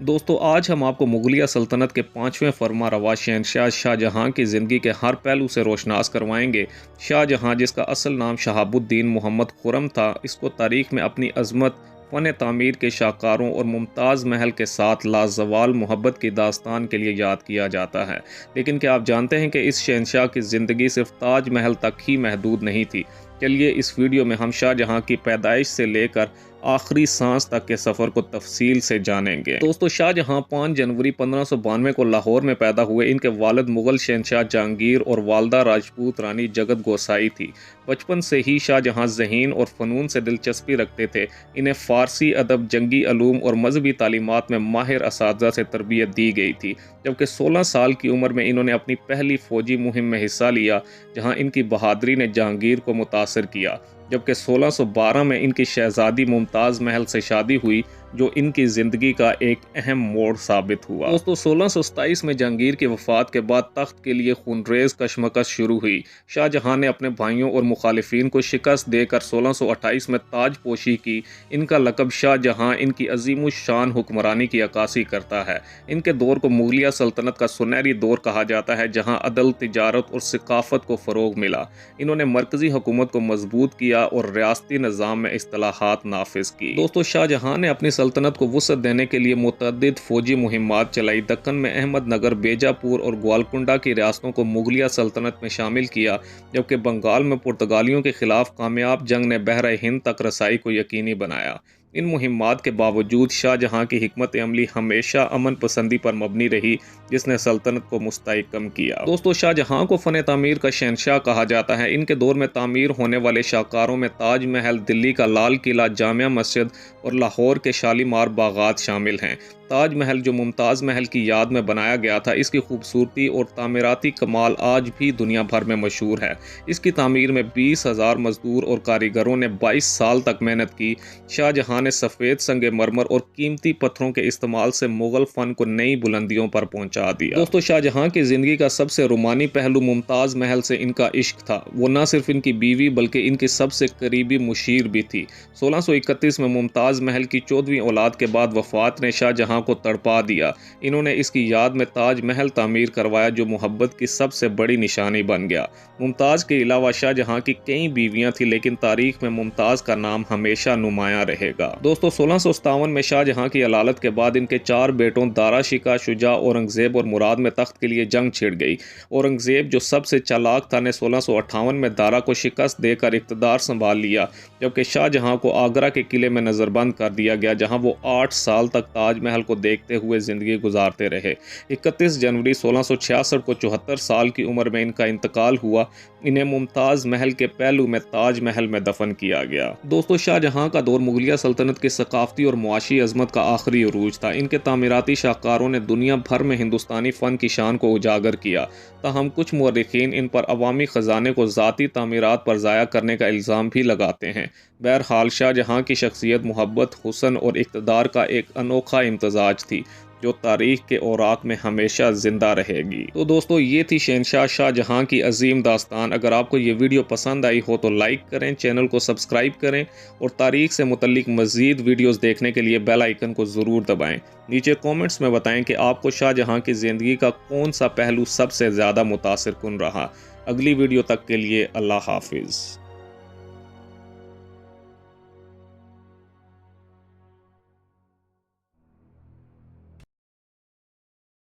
दोस्तों आज हम आपको मुगलिया सल्तनत के पाँचवें फरमारवा शहंशाह शाहजहां की ज़िंदगी के हर पहलू से रोशनास करवाएंगे। शाहजहां, जिसका असल नाम शहाबुद्दीन मोहम्मद खुर्रम था, इसको तारीख़ में अपनी अज़मत, फ़न तामीर के शाहकारों और मुमताज़ महल के साथ लाजवाल मोहब्बत की दास्तान के लिए याद किया जाता है। लेकिन क्या आप जानते हैं कि इस शहंशाह की ज़िंदगी सिर्फ ताज महल तक ही महदूद नहीं थी। चलिए इस वीडियो में हम शाहजहां की पैदाइश से लेकर आखिरी सांस तक के सफ़र को तफसील से जानेंगे। दोस्तों, शाहजहां 5 जनवरी 1592 को लाहौर में पैदा हुए। इनके वालिद मुगल शहंशाह जहांगीर और वालदा राजपूत रानी जगत गोसाई थी। बचपन से ही शाहजहां ज़हीन और फ़नून से दिलचस्पी रखते थे। इन्हें फ़ारसी अदब, जंगी अलूम और मजहबी तालीमात में माहिर असातिज़ा से तरबियत दी गई थी। जबकि 16 साल की उम्र में इन्होंने अपनी पहली फ़ौजी मुहिम में हिस्सा लिया, जहाँ इनकी बहादुरी ने जहांगीर को मुतासर किया। जबकि 1612 में इनकी शहजादी मुमताज़ महल से शादी हुई, जो इनकी ज़िंदगी का एक अहम मोड़ साबित हुआ। दोस्तों, 1627 में जहांगीर की वफ़ात के बाद तख्त के लिए खूनरेज़ कशमकश शुरू हुई। शाहजहां ने अपने भाइयों और मुखालिफिन को शिकस्त देकर 1628 में ताजपोशी की। इनका लक़ब शाहजहां इनकी अज़ीमुश्शान हुक्मरानी की अक्कासी करता है। इनके दौर को मुगलिया सल्तनत का सुनहरी दौर कहा जाता है, जहाँ अदल, तिजारत और सकाफ़त को फ़रोग़ मिला। इन्होंने मरकज़ी हुकूमत को मजबूत किया और रियासती निज़ाम में इस्तिलाहात नाफिज की। दोस्तों, शाहजहां ने अपनी सल्तनत को वुसअत देने के लिए मुतअद्दिद फ़ौजी मुहिम्मात चलाई। दक्कन में अहमदनगर, बेजापुर और ग्वालकुंडा की रियासतों को मुगलिया सल्तनत में शामिल किया, जबकि बंगाल में पुर्तगालियों के खिलाफ कामयाब जंग ने बहर हिंद तक रसाई को यकीनी बनाया। इन मुहिम्मात के बावजूद शाहजहां की हिकमत अमली हमेशा अमन पसंदी पर मबनी रही, जिसने सल्तनत को मुस्तहकम किया। दोस्तों, शाहजहां को फ़न तामीर का शहंशाह कहा जाता है। इनके दौर में तामीर होने वाले शाहकारों में ताज महल, दिल्ली का लाल किला, जामिया मस्जिद और लाहौर के शालीमार बागात शामिल हैं। ताज महल, जो मुमताज़ महल की याद में बनाया गया था, इसकी खूबसूरती और तामीराती कमाल आज भी दुनिया भर में मशहूर है। इसकी तामीर में 20,000 मजदूर और कारीगरों ने 22 साल तक मेहनत की। शाहजहां ने सफ़ेद संगमरमर और कीमती पत्थरों के इस्तेमाल से मुगल फ़न को नई बुलंदियों पर पहुंचा दिया। दोस्तों, शाहजहां की ज़िंदगी का सबसे रोमानी पहलू मुमताज़ महल से इनका इश्क था। वो न सिर्फ इनकी बीवी बल्कि इनकी सबसे करीबी मुशीर भी थी। 1631 में मुमताज़ महल की 14वीं औलाद के बाद वफ़ात ने शाहजहां को तड़पा दिया। इन्होंने इसकी याद में ताज महल तामीर करवाया, जो मोहब्बत की सबसे बड़ी निशानी बन गया। मुमताज़ के अलावा शाहजहां की कई बीवियां थीं, लेकिन तारीख में मुमताज़ का नाम हमेशा नुमाया रहेगा। दोस्तों, 1657 में शाहजहां की अलालत के बाद इनके 4 बेटों दारा शिका, शुजा, औरंगज़ेब और मुराद में तख्त के लिए जंग छिड़ गई। औरंगज़ेब, जो सबसे चालाक था, ने 1658 में दारा को शिकस्त देकर इक़्तिदार संभाल लिया, जबकि शाहजहां को आगरा के किले में नज़रबंद कर दिया गया, जहां वो 8 साल तक ताजमहल को देखते हुए ज़िंदगी गुजारते रहे। 31 जनवरी 1666 को 74 साल की उम्र में इनका इंतकाल हुआ। इन्हें मुमताज़ महल के पहलू में ताज महल में दफन किया गया। दोस्तों, शाहजहां का दौर मुगलिया सल्तनत की सकाफती और मुआशी अजमत का आखिरी उरूज था। इनके तामीराती शाहकारों ने दुनिया भर में हिंदुस्तानी फ़न की शान को उजागर किया। ताहम कुछ मुअर्रिखीन इन पर अवामी ख़जाने को ज़ाती तामीरात पर ज़ाया करने का इल्ज़ाम भी लगाते हैं। बहरहाल, शाहजहां की शख्सियत मोहब्बत, हुस्न और इक़्तिदार का एक अनोखा इम्तज़ाज थी, जो तारीख़ के औराक में हमेशा ज़िंदा रहेगी। तो दोस्तों, ये थी शहंशाह शाहजहां की अजीम दास्तान। अगर आपको ये वीडियो पसंद आई हो तो लाइक करें, चैनल को सब्सक्राइब करें और तारीख़ से मुतल्लिक मज़ीद वीडियोज़ देखने के लिए बेल आइकन को ज़रूर दबाएं। नीचे कमेंट्स में बताएं कि आपको शाहजहां की ज़िंदगी का कौन सा पहलू सबसे ज़्यादा मुतासिर कुन रहा। अगली वीडियो तक के लिए अल्लाह हाफिज़।